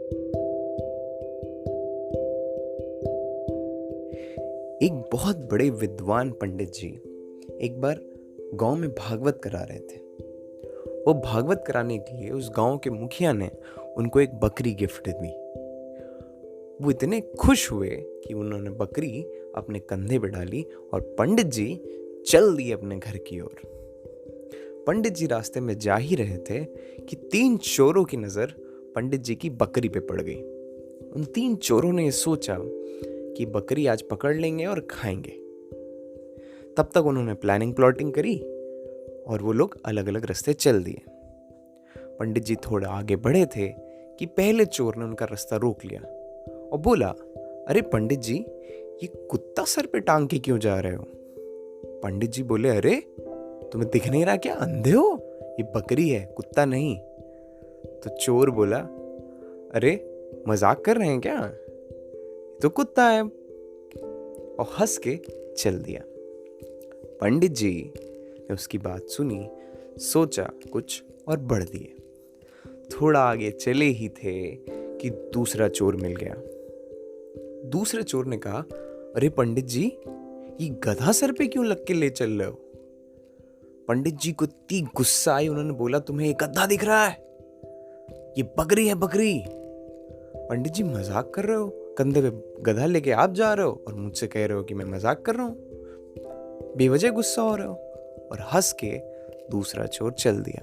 एक बहुत बड़े विद्वान पंडित जी एक बार गांव में भागवत करा रहे थे। वो भागवत कराने के लिए उस गांव के मुखिया ने उनको एक बकरी गिफ्ट दी। वो इतने खुश हुए कि उन्होंने बकरी अपने कंधे पे डाली और पंडित जी चल दिए अपने घर की ओर। पंडित जी रास्ते में जा ही रहे थे कि 3 चोरों की नजर पंडित जी की बकरी पे पड़ गई। उन 3 चोरों ने सोचा कि बकरी आज पकड़ लेंगे और खाएंगे। तब तक उन्होंने प्लानिंग प्लॉटिंग करी और वो लोग अलग अलग रास्ते चल दिए। पंडित जी थोड़ा आगे बढ़े थे कि पहले चोर ने उनका रास्ता रोक लिया और बोला, अरे पंडित जी, ये कुत्ता सर पे टांग के क्यों जा रहे हो? पंडित जी बोले, अरे तुम्हें दिख नहीं रहा क्या? अंधे हो? ये बकरी है, कुत्ता नहीं। तो चोर बोला, अरे मजाक कर रहे हैं क्या? तो कुत्ता है, और हंस के चल दिया। पंडित जी ने उसकी बात सुनी, सोचा कुछ और बढ़ दिए। थोड़ा आगे चले ही थे कि दूसरा चोर मिल गया। दूसरे चोर ने कहा, अरे पंडित जी, ये गधा सर पे क्यों लग के ले चल रहे हो? पंडित जी को इतनी गुस्सा आई, उन्होंने बोला, तुम्हें ये गधा दिख रहा है? ये बकरी है, बकरी। पंडित जी मजाक कर रहे हो? कंधे पे गधा लेके आप जा रहे हो और मुझसे कह रहे हो कि मैं मजाक कर रहा हूं? बेवजह गुस्सा हो रहे हो? और हंस के दूसरा चोर चल दिया।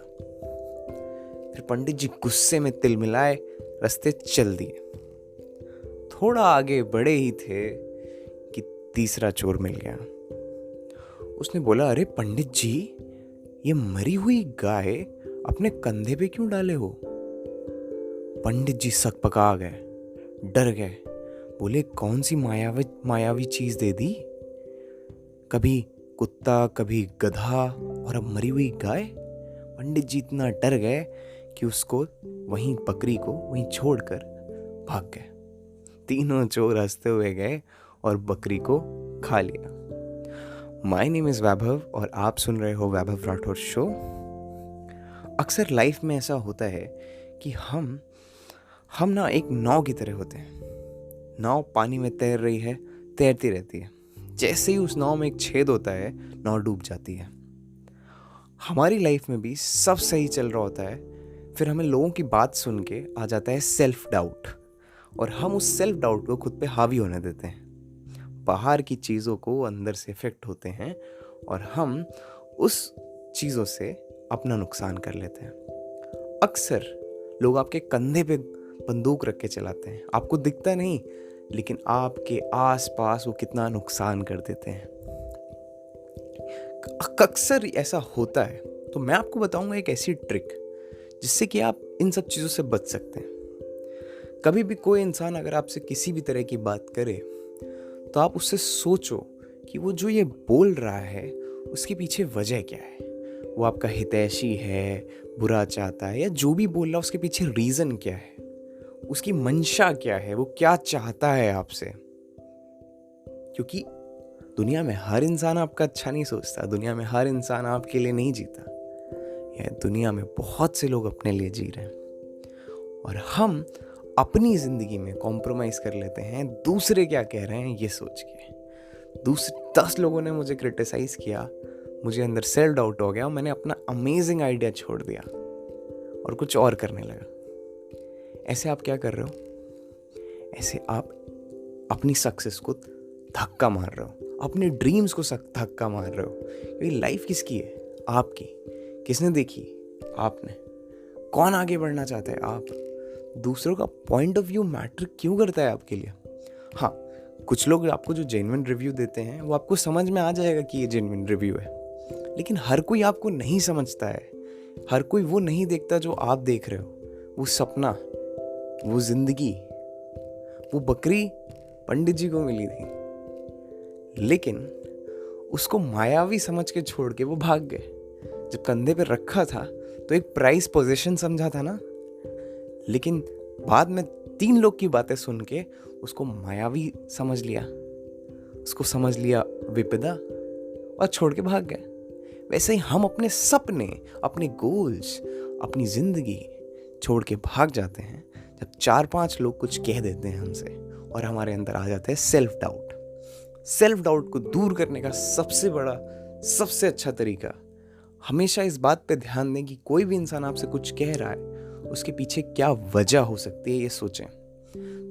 फिर पंडित जी गुस्से में तिलमिलाए रास्ते चल दिए। थोड़ा आगे बढ़े ही थे कि तीसरा चोर मिल गया। उसने बोला, अरे पंडित जी, ये मरी हुई गाय अपने कंधे पे क्यों डाले हो? पंडित जी सकपका गए, डर गए। बोले, कौन सी मायावी चीज दे दी? कभी कुत्ता, कभी गधा और अब मरी हुई गाय। पंडित जी इतना डर गए कि उसको वहीं बकरी को वहीं छोड़कर भाग गए। तीनों चोर हंसते हुए गए और बकरी को खा लिया। माय नेम इज वैभव और आप सुन रहे हो वैभव राठौर शो। अक्सर लाइफ में ऐसा होता है कि हम ना एक नाव की तरह होते हैं। नाव पानी में तैर रही है, तैरती रहती है। जैसे ही उस नाव में एक छेद होता है, नाव डूब जाती है। हमारी लाइफ में भी सब सही चल रहा होता है, फिर हमें लोगों की बात सुन के आ जाता है सेल्फ डाउट, और हम उस सेल्फ डाउट को खुद पे हावी होने देते हैं। बाहर की चीज़ों को अंदर से इफेक्ट होते हैं और हम उस चीज़ों से अपना नुकसान कर लेते हैं। अक्सर लोग आपके कंधे पे बंदूक रख के चलाते हैं, आपको दिखता नहीं, लेकिन आपके आसपास वो कितना नुकसान कर देते हैं। अक्सर ऐसा होता है। तो मैं आपको बताऊंगा एक ऐसी ट्रिक जिससे कि आप इन सब चीज़ों से बच सकते हैं। कभी भी कोई इंसान अगर आपसे किसी भी तरह की बात करे तो आप उससे सोचो कि वो जो ये बोल रहा है उसके पीछे वजह क्या है। वो आपका हितैषी है, बुरा चाहता है, या जो भी बोल रहा है उसके पीछे रीज़न क्या है, उसकी मंशा क्या है, वो क्या चाहता है आपसे। क्योंकि दुनिया में हर इंसान आपका अच्छा नहीं सोचता, दुनिया में हर इंसान आपके लिए नहीं जीता। यह दुनिया में बहुत से लोग अपने लिए जी रहे हैं और हम अपनी ज़िंदगी में कॉम्प्रोमाइज़ कर लेते हैं दूसरे क्या कह रहे हैं ये सोच के। 10 लोगों ने मुझे क्रिटिसाइज़ किया, मुझे अंदर सेल्फ डाउट हो गया और मैंने अपना अमेजिंग आइडिया छोड़ दिया और कुछ और करने लगा। ऐसे आप क्या कर रहे हो? ऐसे आप अपनी सक्सेस को धक्का मार रहे हो, अपने ड्रीम्स को धक्का मार रहे हो। ये लाइफ किसकी है? आपकी। किसने देखी? आपने। कौन आगे बढ़ना चाहता है? आप। दूसरों का पॉइंट ऑफ व्यू मैटर क्यों करता है आपके लिए? हाँ, कुछ लोग आपको जो जेन्युइन रिव्यू देते हैं वो आपको समझ में आ जाएगा कि ये जेन्युइन रिव्यू है, लेकिन हर कोई आपको नहीं समझता है। हर कोई वो नहीं देखता जो आप देख रहे हो। वो सपना, वो जिंदगी, वो बकरी पंडित जी को मिली थी, लेकिन उसको मायावी समझ के छोड़ के वो भाग गए। जब कंधे पे रखा था तो एक प्राइस पोजीशन समझा था ना, लेकिन बाद में 3 लोग की बातें सुन के उसको मायावी समझ लिया, उसको समझ लिया विपदा और छोड़ के भाग गए। वैसे ही हम अपने सपने, अपने गोल्स, अपनी जिंदगी छोड़ के भाग जाते हैं जब 4-5 लोग कुछ कह देते हैं हमसे और हमारे अंदर आ जाता है सेल्फ डाउट। सेल्फ डाउट को दूर करने का सबसे बड़ा, सबसे अच्छा तरीका, हमेशा इस बात पे ध्यान दें कि कोई भी इंसान आपसे कुछ कह रहा है उसके पीछे क्या वजह हो सकती है, ये सोचें।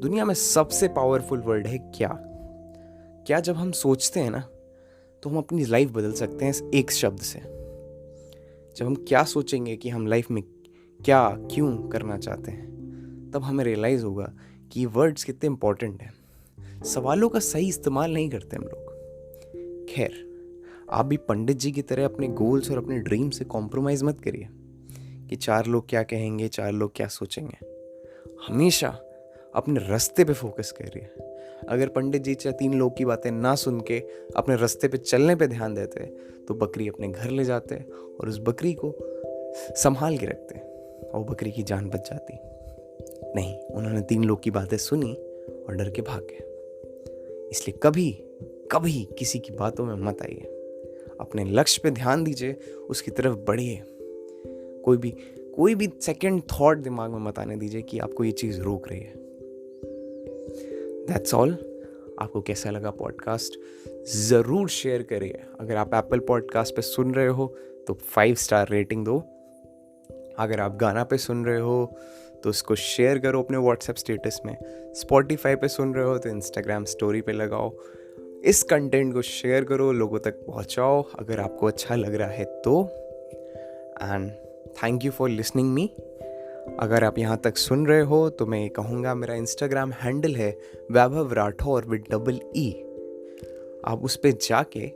दुनिया में सबसे पावरफुल वर्ड है क्या। क्या जब हम सोचते हैं ना तो हम अपनी लाइफ बदल सकते हैं इस एक शब्द से। जब हम क्या सोचेंगे कि हम लाइफ में क्या क्यों करना चाहते हैं, तब हमें रियलाइज़ होगा कि वर्ड्स कितने इंपॉर्टेंट हैं। सवालों का सही इस्तेमाल नहीं करते हम लोग। खैर, आप भी पंडित जी की तरह अपने गोल्स और अपने ड्रीम से कॉम्प्रोमाइज़ मत करिए कि 4 लोग क्या कहेंगे, 4 लोग क्या सोचेंगे। हमेशा अपने रास्ते पे फोकस करिए। अगर पंडित जी 3 लोग की बातें ना सुन के अपने रास्ते पे चलने पे ध्यान देते तो बकरी अपने घर ले जाते और उस बकरी को संभाल के रखते और बकरी की जान बच जाती। नहीं, उन्होंने 3 लोग की बातें सुनी और डर के भाग गए। इसलिए कभी कभी किसी की बातों में मत आइए। अपने लक्ष्य पे ध्यान दीजिए, उसकी तरफ बढ़िए। कोई भी सेकंड थॉट दिमाग में मत आने दीजिए कि आपको ये चीज़ रोक रही है। That's all. आपको कैसा लगा पॉडकास्ट ज़रूर शेयर करिए। अगर आप एप्पल पॉडकास्ट पे सुन रहे हो तो 5 स्टार रेटिंग दो। अगर आप गाना पे सुन रहे हो तो उसको शेयर करो अपने व्हाट्सएप स्टेटस में। स्पॉटिफाई पे सुन रहे हो तो इंस्टाग्राम स्टोरी पे लगाओ। इस कंटेंट को शेयर करो, लोगों तक पहुंचाओ अगर आपको अच्छा लग रहा है तो। And thank you for listening me. अगर आप यहाँ तक सुन रहे हो तो मैं कहूँगा मेरा इंस्टाग्राम हैंडल है वैभव राठौर विद $E। आप उस पर जाके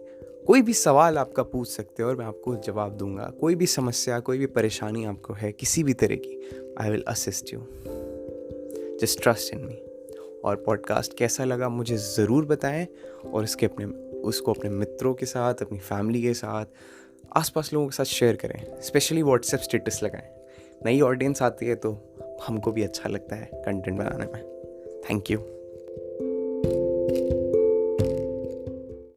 कोई भी सवाल आपका पूछ सकते हो और मैं आपको जवाब दूंगा। कोई भी समस्या, कोई भी परेशानी आपको है किसी भी तरह की, I will assist you. Just trust in me. और पॉडकास्ट कैसा लगा मुझे ज़रूर बताएं और उसको अपने मित्रों के साथ, अपनी फैमिली के साथ, आसपास लोगों के साथ शेयर करें। स्पेशली व्हाट्सएप स्टेटस लगाएं। नई ऑडियंस आती है तो हमको भी अच्छा लगता है कंटेंट बनाने में। Thank you.